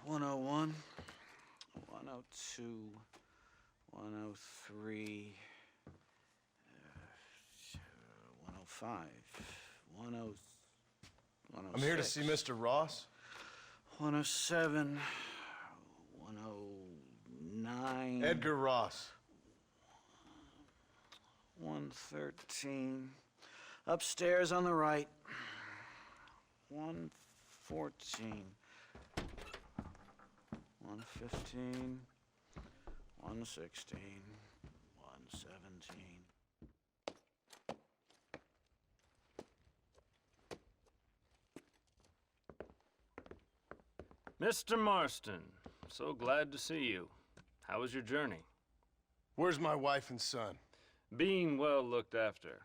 101, 102, 103, 105, 106. I'm here to see Mr. Ross. 107, 109. Edgar Ross. 113. Upstairs on the right. 114. 115. 116. 117. Mr. Marston, so glad to see you. How was your journey? Where's my wife and son? Being well looked after.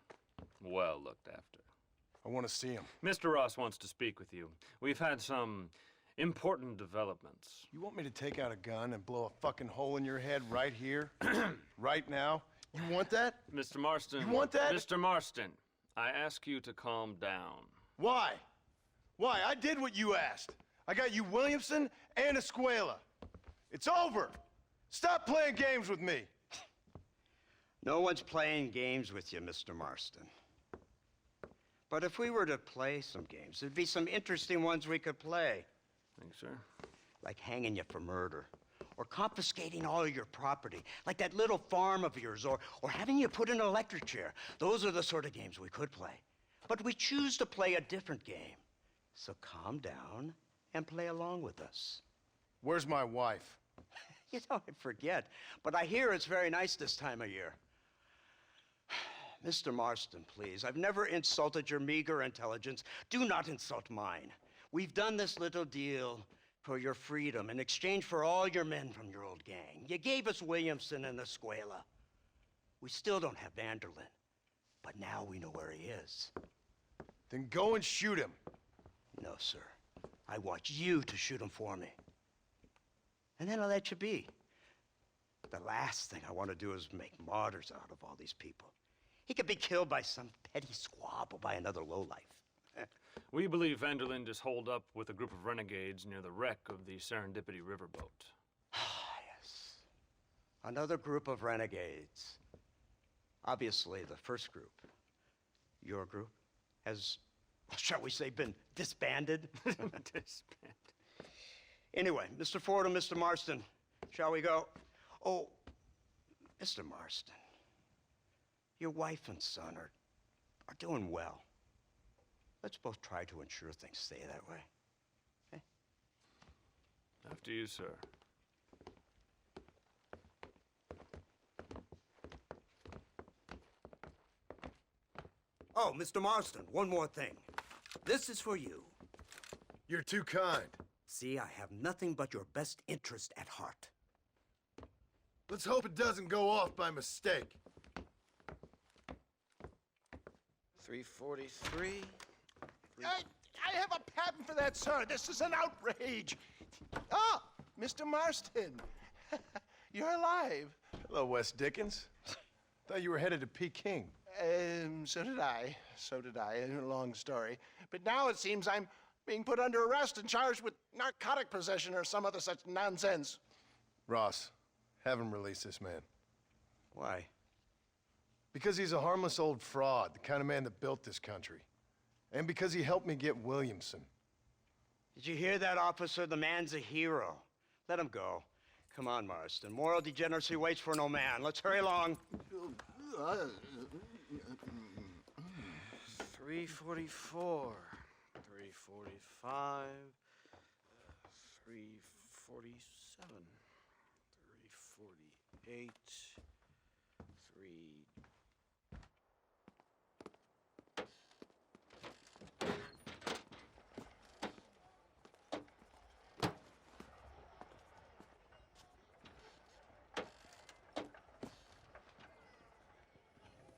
Well looked after. I want to see him. Mr. Ross wants to speak with you. We've had some important developments. You want me to take out a gun and blow a fucking hole in your head right here? Right now? You want that? Mr. Marston. You want that? Mr. Marston, I ask you to calm down. Why? Why? I did what you asked. I got you Williamson and Escuela. It's over. Stop playing games with me. No one's playing games with you, Mr. Marston. But if we were to play some games, there'd be some interesting ones we could play. Thanks, sir. Like hanging you for murder, or confiscating all of your property, like that little farm of yours, or having you put in an electric chair. Those are the sort of games we could play. But we choose to play a different game. So calm down and play along with us. Where's my wife? You know, I forget, but I hear it's very nice this time of year. Mr. Marston, please, I've never insulted your meager intelligence. Do not insult mine. We've done this little deal for your freedom in exchange for all your men from your old gang. You gave us Williamson and Escuela. We still don't have Vanderlyn, but now we know where he is. Then go and shoot him. No, sir. I want you to shoot him for me. And then I'll let you be. The last thing I want to do is make martyrs out of all these people. He could be killed by some petty squabble by another lowlife. We believe Vanderlyn is holed up with a group of renegades near the wreck of the Serendipity riverboat. Yes. Another group of renegades. Obviously, the first group, your group, has, shall we say, been disbanded? Disbanded. Anyway, Mr. Ford and Mr. Marston, shall we go? Oh, Mr. Marston, your wife and son are doing well. Let's both try to ensure things stay that way. Okay? After you, sir. Oh, Mr. Marston, one more thing. This is for you. You're too kind. See, I have nothing but your best interest at heart. Let's hope it doesn't go off by mistake. 343. I have a patent for that, sir. This is an outrage. Ah, Mr. Marston. You're alive. Hello, Wes Dickens. Thought you were headed to Peking. So did I. So did I. A long story. But now it seems I'm being put under arrest and charged with narcotic possession or some other such nonsense. Ross, have him release this man. Why? Because he's a harmless old fraud, the kind of man that built this country. And because he helped me get Williamson. Did you hear that, officer? The man's a hero. Let him go. Come on, Marston. Moral degeneracy waits for no man. Let's hurry along. 344. 345. 347. 348. 3...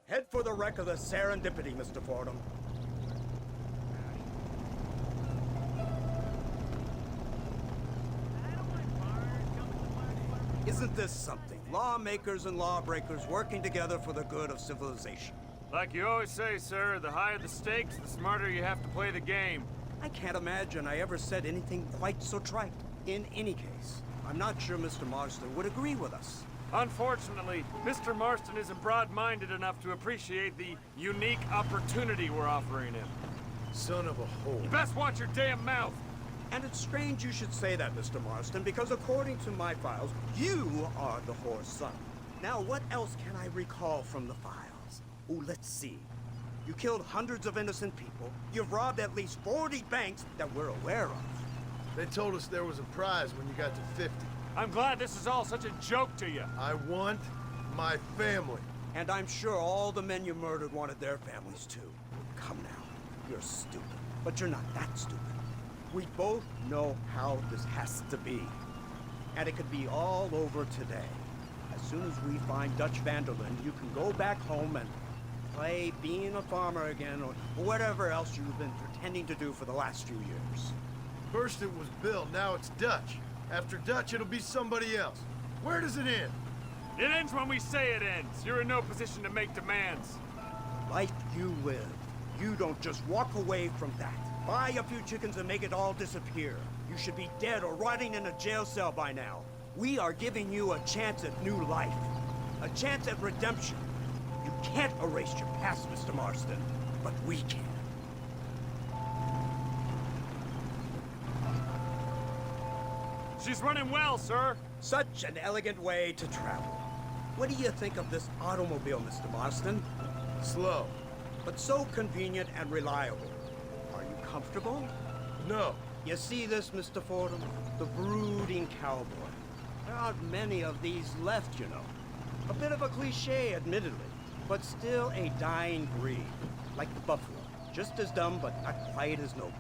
Head for the wreck of the Serendipity, Mr. Fordham. Isn't this something? Lawmakers and lawbreakers working together for the good of civilization. Like you always say, sir, the higher the stakes, the smarter you have to play the game. I can't imagine I ever said anything quite so trite. In any case, I'm not sure Mr. Marston would agree with us. Unfortunately, Mr. Marston isn't broad-minded enough to appreciate the unique opportunity we're offering him. Son of a whore. You best watch your damn mouth! And it's strange you should say that, Mr. Marston, because according to my files, you are the whore's son. Now, what else can I recall from the files? Oh, let's see. You killed hundreds of innocent people. You've robbed at least 40 banks that we're aware of. They told us there was a prize when you got to 50. I'm glad this is all such a joke to you. I want my family. And I'm sure all the men you murdered wanted their families too. Come now, you're stupid. But you're not that stupid. We both know how this has to be. And it could be all over today. As soon as we find Dutch Vanderlyn, you can go back home and play being a farmer again, or whatever else you've been pretending to do for the last few years. First it was Bill, now it's Dutch. After Dutch, it'll be somebody else. Where does it end? It ends when we say it ends. You're in no position to make demands. Life you live. You don't just walk away from that. Buy a few chickens and make it all disappear. You should be dead or rotting in a jail cell by now. We are giving you a chance at new life. A chance at redemption. You can't erase your past, Mr. Marston, but we can. She's running well, sir. Such an elegant way to travel. What do you think of this automobile, Mr. Marston? Slow. But so convenient and reliable. Are you comfortable? No. You see this, Mr. Fordham? The brooding cowboy. There aren't many of these left, you know. A bit of a cliche, admittedly, but still a dying breed. Like the buffalo. Just as dumb, but not quite as noble.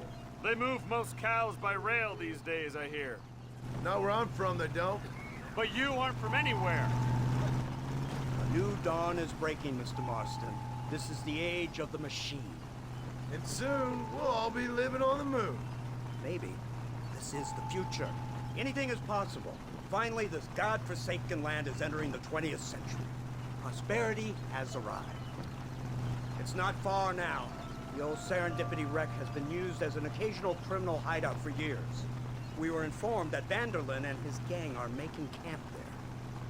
They move most cows by rail these days, I hear. Not where I'm from, they don't. But you aren't from anywhere. A new dawn is breaking, Mr. Marston. This is the age of the machine. And soon, we'll all be living on the moon. Maybe. This is the future. Anything is possible. Finally, this godforsaken land is entering the 20th century. Prosperity has arrived. It's not far now. The old Serendipity wreck has been used as an occasional criminal hideout for years. We were informed that Vanderlyn and his gang are making camp there.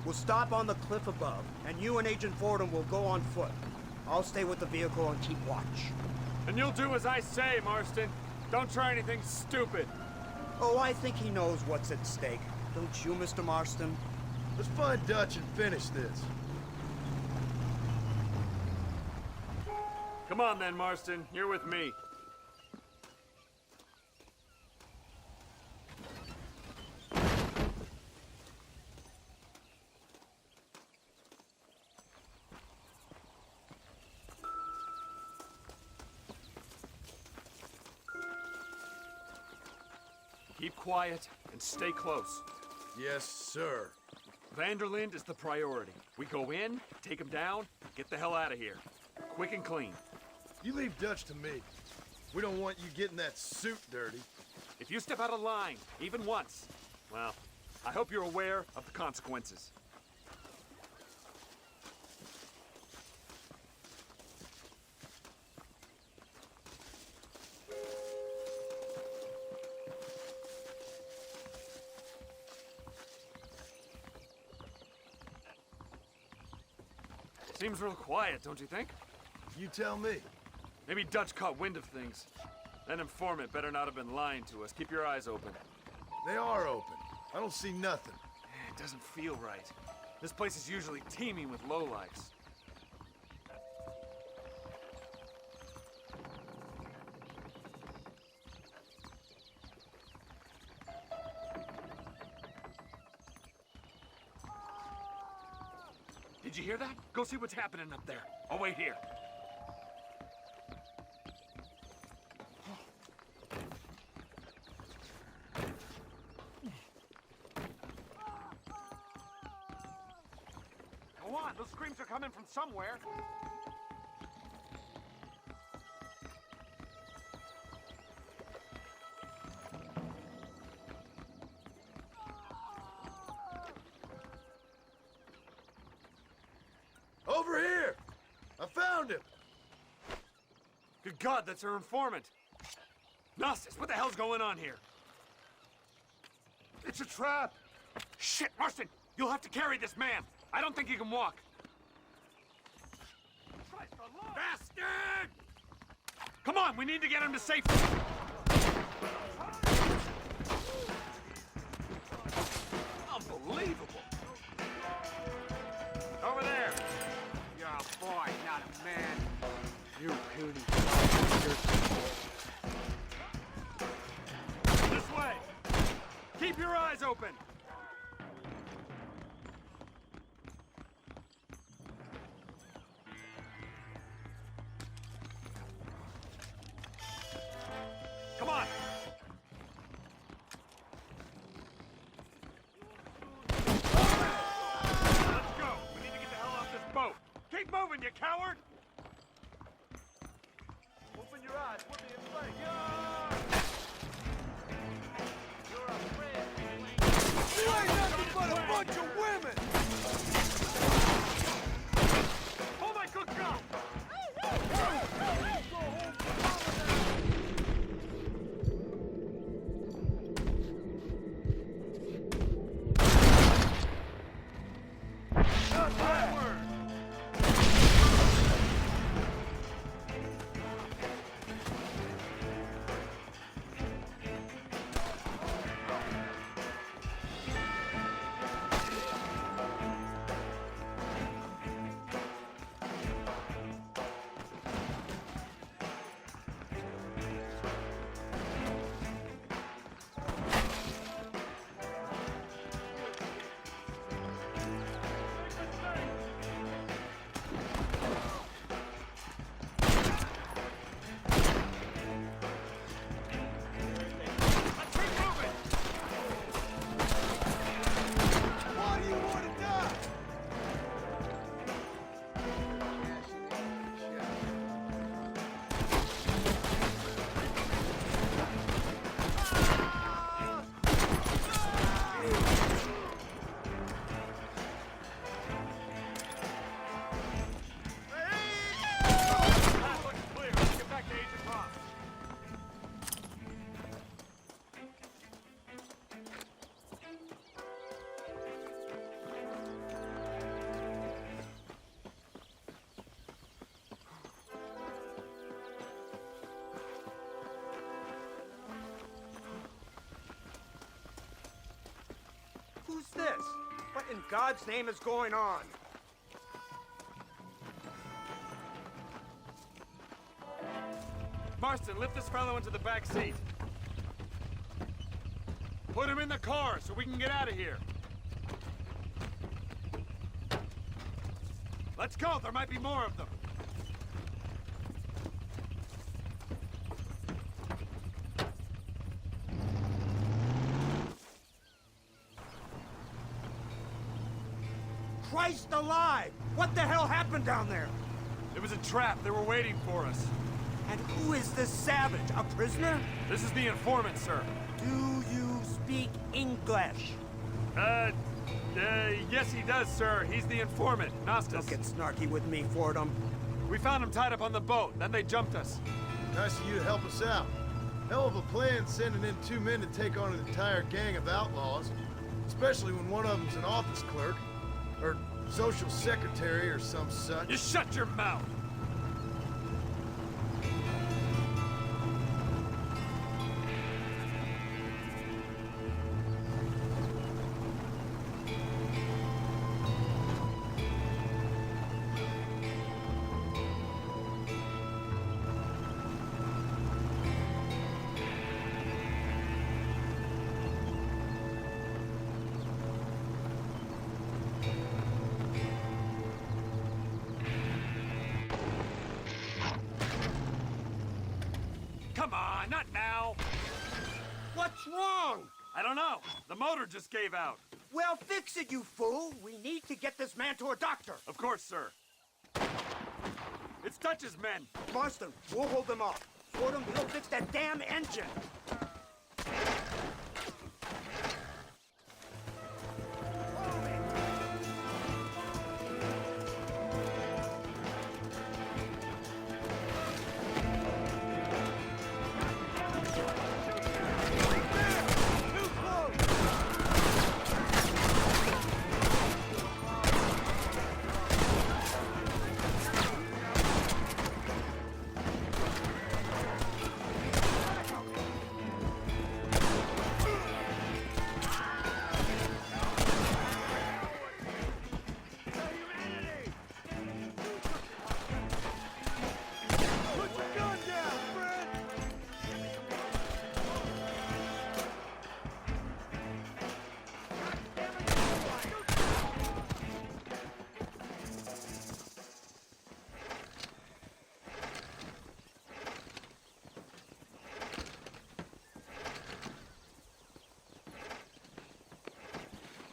We'll stop on the cliff above, and you and Agent Fordham will go on foot. I'll stay with the vehicle and keep watch. And you'll do as I say, Marston. Don't try anything stupid. Oh, I think he knows what's at stake. Don't you, Mr. Marston? Let's find Dutch and finish this. Come on then, Marston. You're with me. Keep quiet and stay close. Yes, sir. Vanderlyn is the priority. We go in, take him down, get the hell out of here. Quick and clean. You leave Dutch to me. We don't want you getting that suit dirty. If you step out of line, even once, well, I hope you're aware of the consequences. Seems real quiet, don't you think? You tell me. Maybe Dutch caught wind of things. That informant better not have been lying to us. Keep your eyes open. They are open. I don't see nothing. It doesn't feel right. This place is usually teeming with lowlifes. Did you hear that? Go see what's happening up there. I'll wait here. Go on, those screams are coming from somewhere. Over here! I found him! Good God, that's our informant. Gnosis, what the hell's going on here? It's a trap! Shit, Marston! You'll have to carry this man. I don't think he can walk. Bastard! Come on, we need to get him to safety. Unbelievable. Over there. You're a boy, not a man. You puny This way. Keep your eyes open. Come on. Let's go. We need to get the hell off this boat. Keep moving, you coward. Open your eyes. We'll be in play. You're a friend. You ain't nothing but a bunch of women. Oh my good God. Who's this? What in God's name is going on? Marston, lift this fellow into the back seat. Put him in the car so we can get out of here. Let's go, there might be more of them. Christ alive! What the hell happened down there? It was a trap, they were waiting for us. And who is this savage? A prisoner? This is the informant, sir. Do you speak English? Yes he does, sir. He's the informant, Nostus. Don't get snarky with me, Fordham. We found him tied up on the boat, then they jumped us. Nice of you to help us out. Hell of a plan sending in 2 men to take on an entire gang of outlaws. Especially when one of them's an office clerk. Or social secretary or some such. You shut your mouth! Come on, not now. What's wrong? I don't know. The motor just gave out. Well, fix it, you fool. We need to get this man to a doctor. Of course, sir. It's Dutch's men. Marston, we'll hold them off. Fordham, we'll fix that damn engine.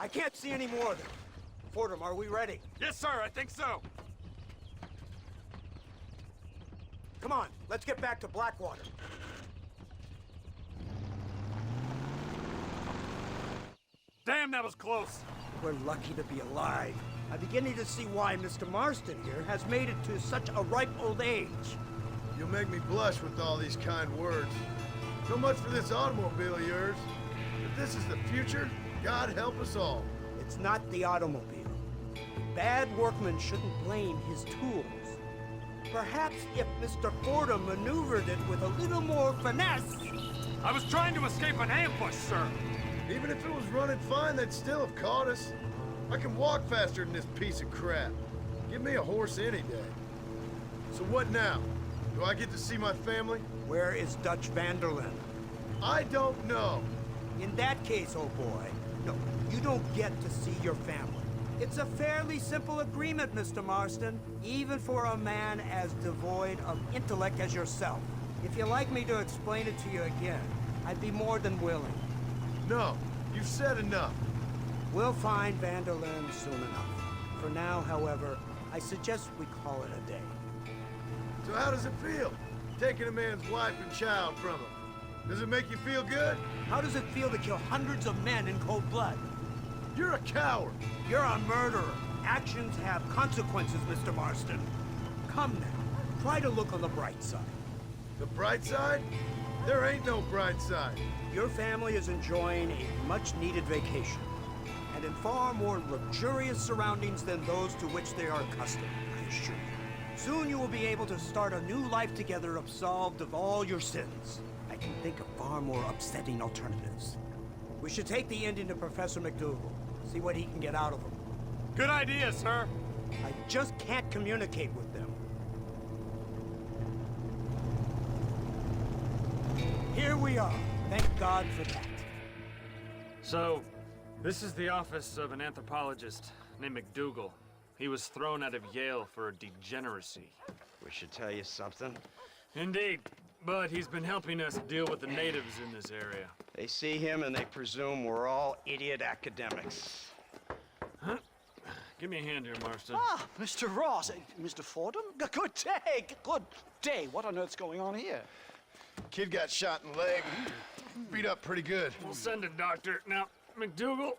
I can't see any more of them. Fordham, are we ready? Yes, sir, I think so. Come on, let's get back to Blackwater. Damn, that was close. We're lucky to be alive. I'm beginning to see why Mr. Marston here has made it to such a ripe old age. You'll make me blush with all these kind words. So much for this automobile of yours. If this is the future, God help us all. It's not the automobile. Bad workmen shouldn't blame his tools. Perhaps if Mr. Fordham maneuvered it with a little more finesse. I was trying to escape an ambush, sir. Even if it was running fine, they'd still have caught us. I can walk faster than this piece of crap. Give me a horse any day. So what now? Do I get to see my family? Where is Dutch Vanderlyn? I don't know. In that case, oh boy, no, you don't get to see your family. It's a fairly simple agreement, Mr. Marston, even for a man as devoid of intellect as yourself. If you'd like me to explain it to you again, I'd be more than willing. No, you've said enough. We'll find Vanderlyn soon enough. For now, however, I suggest we call it a day. So how does it feel, taking a man's wife and child from him? Does it make you feel good? How does it feel to kill hundreds of men in cold blood? You're a coward. You're a murderer. Actions have consequences, Mr. Marston. Come now, try to look on the bright side. The bright side? There ain't no bright side. Your family is enjoying a much-needed vacation, and in far more luxurious surroundings than those to which they are accustomed, I assure you. Soon you will be able to start a new life together, absolved of all your sins. I can think of far more upsetting alternatives. We should take the Indian to Professor McDougal, see what he can get out of him. Good idea, sir. I just can't communicate with them. Here we are. Thank God for that. So, this is the office of an anthropologist named McDougal. He was thrown out of Yale for degeneracy. We should tell you something. Indeed, but he's been helping us deal with the natives in this area. They see him and they presume we're all idiot academics. Give me a hand here, Marston. Ah, Mr. Ross. Mr. Fordham? Good day. Good day. What on earth's going on here? Kid got shot in the leg. Beat up pretty good. We'll send a doctor. Now, McDougal,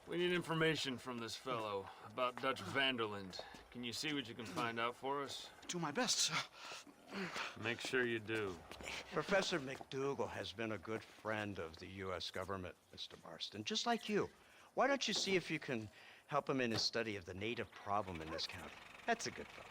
we need information from this fellow about Dutch Vanderlyn. Can you see what you can find out for us? Do my best, sir. Make sure you do. Professor McDougal has been a good friend of the U.S. government, Mr. Marston, just like you. Why don't you see if you can help him in his study of the native problem in this county? That's a good fellow.